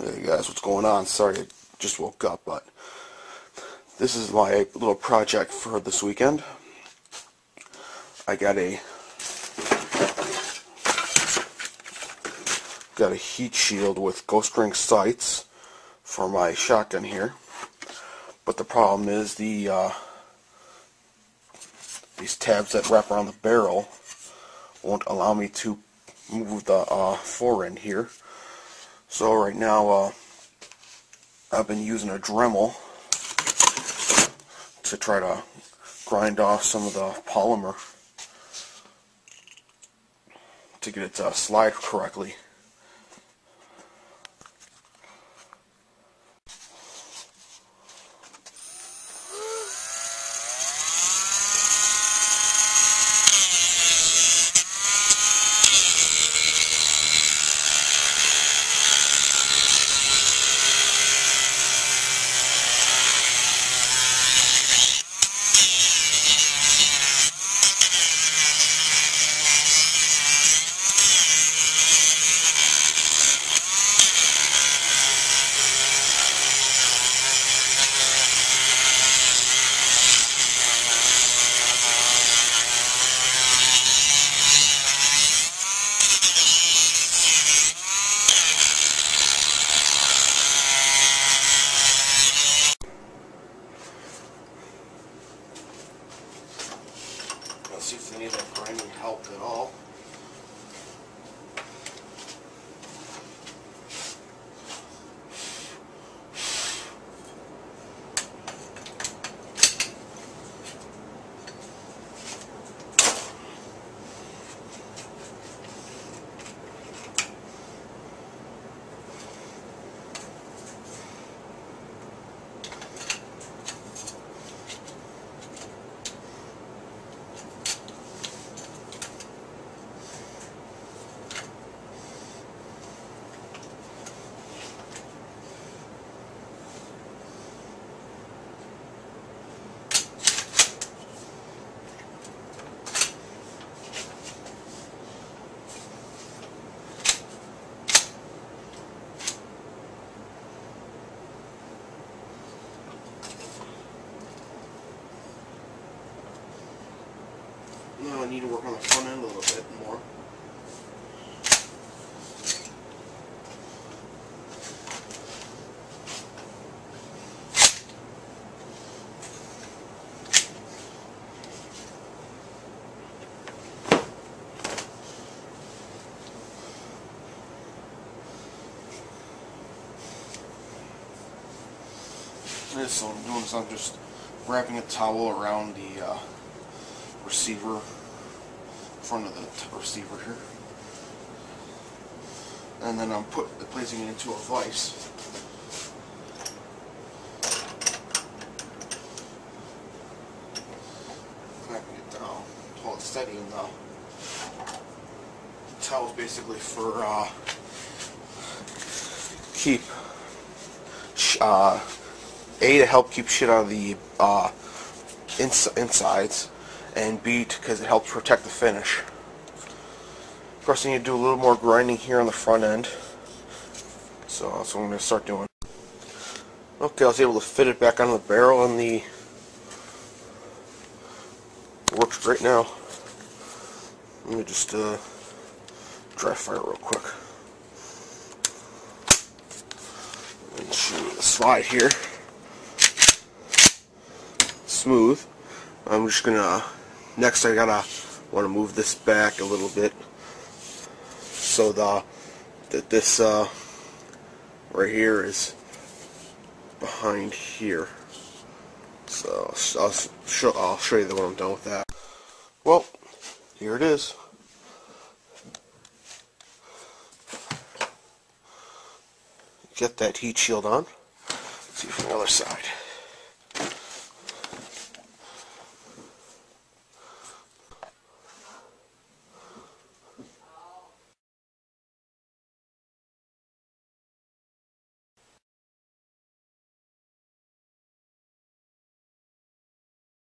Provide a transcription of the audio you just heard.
Hey guys, what's going on? Sorry, I just woke up, but this is my little project for this weekend. I got a heat shield with ghost ring sights for my shotgun here, but the problem is these tabs that wrap around the barrel won't allow me to move the fore-end here. So right now I've been using a Dremel to try to grind off some of the polymer to get it to slide correctly. Let's see if any of that grinding helped at all. Now I need to work on the front end a little bit more. So what I'm doing is I'm just wrapping a towel around the receiver, front of the receiver here, and then I'm placing it into a vise. Clamping it down, hold it steady, and the towel is basically for A, to help keep shit out of the insides, and B, because it helps protect the finish. Of course, I need to do a little more grinding here on the front end, so that's what I'm going to start doing. Okay, I was able to fit it back on the barrel, and the works great now. Let me just dry fire real quick and show you the slide here. Smooth. I'm just gonna next I want to move this back a little bit so this right here is behind here. So I'll show you when I'm done with that. Well, here it is. Get that heat shield on. Let's see from the other side.